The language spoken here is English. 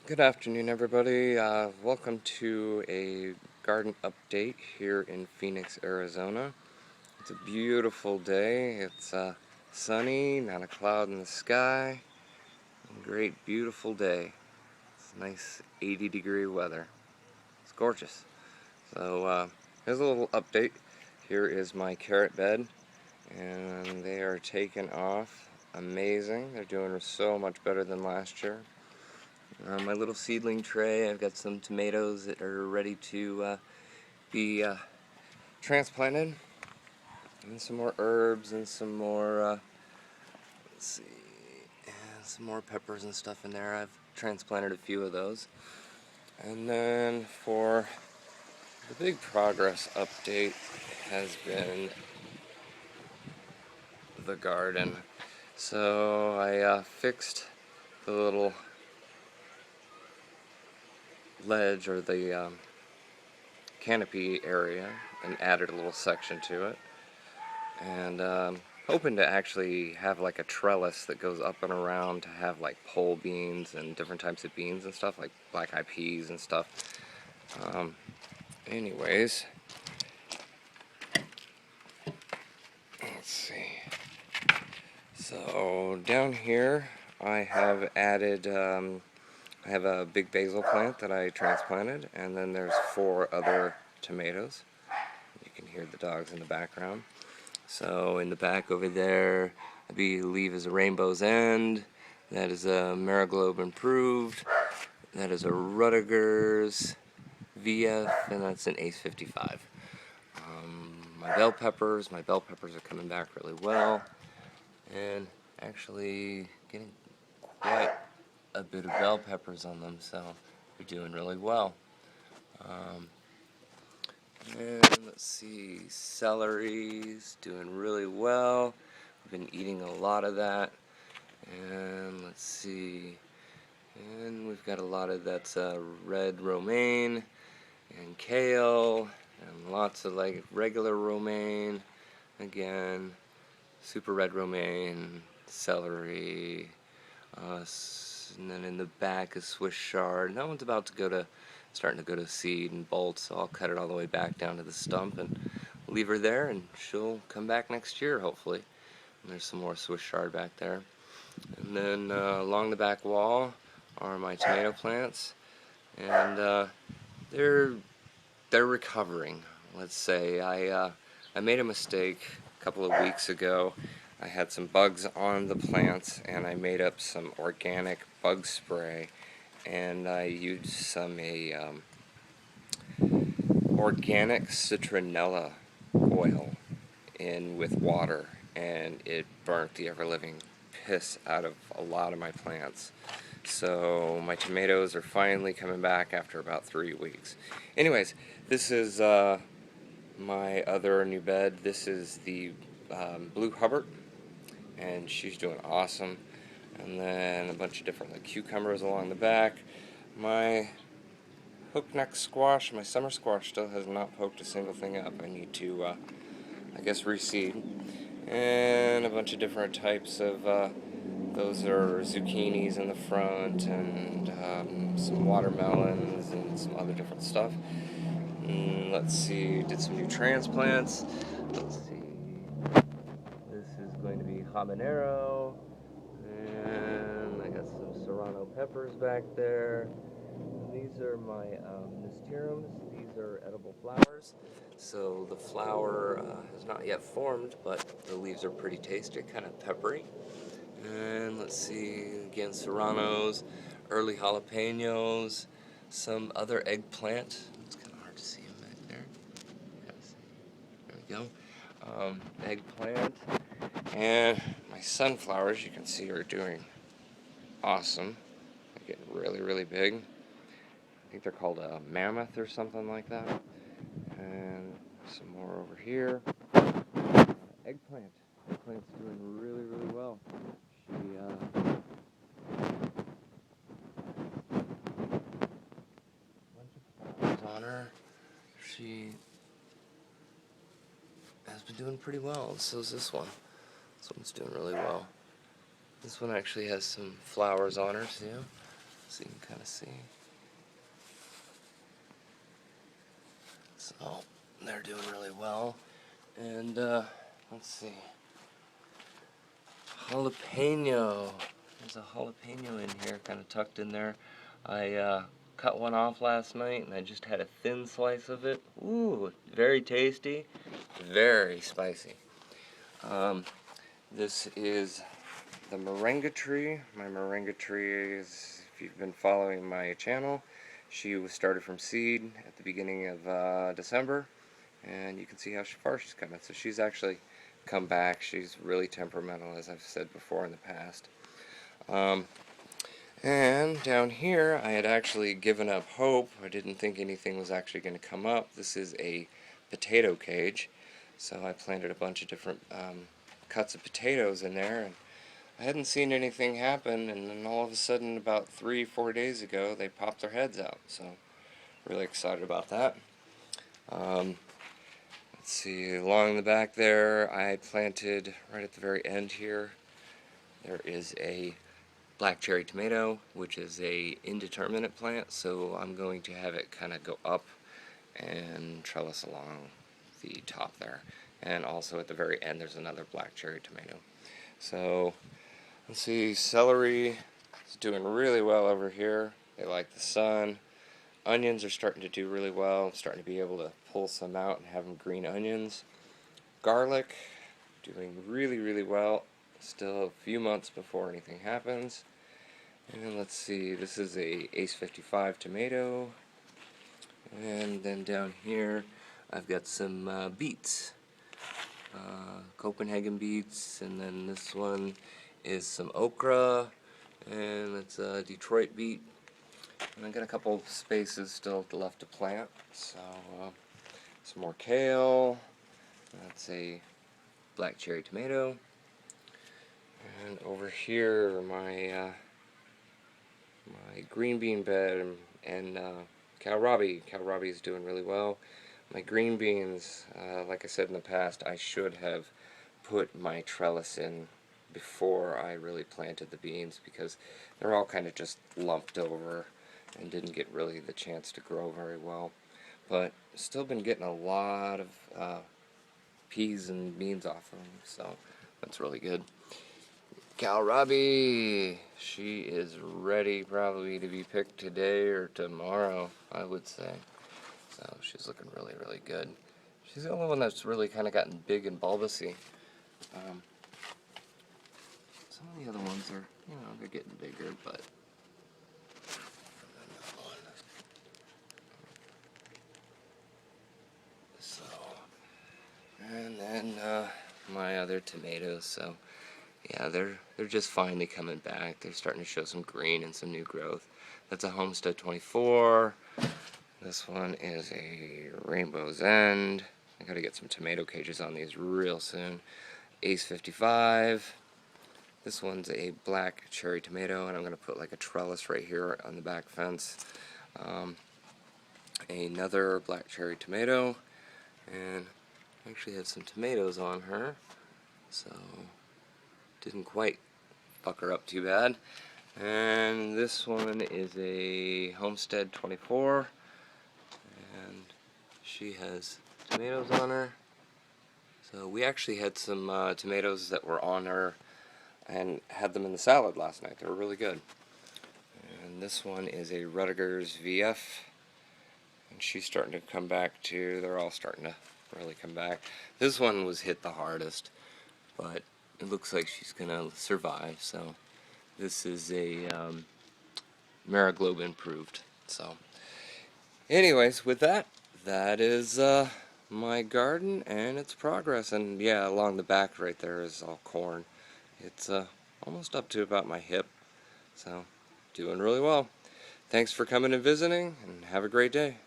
Good afternoon, everybody. Welcome to a garden update here in Phoenix, Arizona. It's a beautiful day. It's sunny, not a cloud in the sky. Great, beautiful day. It's nice 80-degree weather. It's gorgeous. So here's a little update. Here is my carrot bed, and they are taking off amazing. They're doing so much better than last year. My little seedling tray, I've got some tomatoes that are ready to be transplanted, and some more herbs and some more, let's see, some more peppers and stuff in there. I've transplanted a few of those. And then for the big progress update has been the garden. So I fixed the little ledge or the canopy area and added a little section to it, and hoping to actually have like a trellis that goes up and around to have like pole beans and different types of beans and stuff, like black-eyed peas and stuff. Anyways, let's see. So down here I have added I have a big basil plant that I transplanted, and then there's 4 other tomatoes. You can hear the dogs in the background. So in the back over there, I believe is a Rainbow's End. That is a Mariglobe Improved. That is a Rudiger's VF, and that's an Ace 55. My bell peppers are coming back really well, and actually getting quite a bit of bell peppers on them, so they're doing really well. And let's see, celery's doing really well. I've been eating a lot of that. And let's see, and we've got a lot of that's red romaine and kale and lots of like regular romaine, again, super red romaine, celery, and then in the back is Swiss chard. That one's starting to go to seed and bolt, so I'll cut it all the way back down to the stump and leave her there, and she'll come back next year hopefully. And there's some more Swiss chard back there. And then along the back wall are my tomato plants, and they're recovering. Let's say I made a mistake a couple of weeks ago. I had some bugs on the plants, and I made up some organic bug spray, and I used some organic citronella oil in with water, and it burnt the ever-living piss out of a lot of my plants. So my tomatoes are finally coming back after about 3 weeks. Anyways, this is my other new bed. This is the Blue Hubbard, and she's doing awesome. And then a bunch of different like cucumbers along the back. My hookneck squash, my summer squash, still has not poked a single thing up. I need to, I guess, reseed. And a bunch of different types of, those are zucchinis in the front, and some watermelons and some other different stuff. Let's see, did some new transplants. Let's see, this is going to be habanero, and I got some serrano peppers back there. These are my nasturtiums. These are edible flowers. So the flower has not yet formed, but the leaves are pretty tasty, kind of peppery. And let's see, again, serranos, early jalapenos, some other eggplant. It's kind of hard to see them back there. There we go. Eggplant. And my sunflowers, you can see, are doing awesome. They're getting really, really big. I think they're called a mammoth or something like that. And some more over here. Eggplant. Eggplant's doing really, really well. On her. She has been doing pretty well. So is this one. This one's doing really well. This one actually has some flowers on her too. so you can kind of see. So they're doing really well. And let's see, jalapeno. There's a jalapeno in here, kind of tucked in there. I cut one off last night, and I just had a thin slice of it. Ooh, very tasty, very spicy. This is the moringa tree. My moringa tree is, if you've been following my channel, she was started from seed at the beginning of December, and you can see how far she's coming. So she's actually come back. She's really temperamental, as I've said before in the past. And down here, I had actually given up hope. I didn't think anything was actually going to come up. This is a potato cage. So I planted a bunch of different cuts of potatoes in there, and I hadn't seen anything happen, and then all of a sudden, about 3-4 days ago, they popped their heads out. So really excited about that. Let's see, along the back there, I planted right at the very end here. There is a black cherry tomato, which is a indeterminate plant, so I'm going to have it kind of go up and trellis along the top there. And also at the very end there's another black cherry tomato. So let's see, celery is doing really well over here. They like the sun. Onions are starting to do really well. I'm starting to be able to pull some out and have them green onions. Garlic doing really, really well. Still a few months before anything happens. And let's see, this is a Ace 55 tomato. And then down here I've got some beets. Copenhagen beets, and then this one is some okra, and it's a Detroit beet. And I got a couple spaces still left to plant. So some more kale. That's a black cherry tomato. And over here, my my green bean bed and kohlrabi. Kohlrabi is doing really well. My green beans, like I said in the past, I should have put my trellis in before I really planted the beans, because they're all kind of just lumped over and didn't get really the chance to grow very well. But still been getting a lot of peas and beans off of them, so that's really good. Kohlrabi, she is ready probably to be picked today or tomorrow, I would say. So she's looking really, really good. She's the only one that's really kind of gotten big and bulbousy. Some of the other ones are, you know, they're getting bigger, but so, and then my other tomatoes. So yeah, they're just finally coming back. They're starting to show some green and some new growth. That's a Homestead 24. This one is a Rainbow's End. I gotta get some tomato cages on these real soon. Ace 55. This one's a black cherry tomato, and I'm gonna put like a trellis right here on the back fence. Another black cherry tomato, and I actually have some tomatoes on her, so didn't quite fuck her up too bad. And this one is a Homestead 24, and she has tomatoes on her. So we actually had some tomatoes that were on her and had them in the salad last night. They were really good. And this one is a Rudiger's VF, and she's starting to come back too. They're all starting to really come back. This one was hit the hardest, but it looks like she's gonna survive. So this is a Mariglobe improved. So anyways, with that, that is my garden and its progress. And yeah, along the back right there is all corn. It's almost up to about my hip, so doing really well. Thanks for coming and visiting, and have a great day.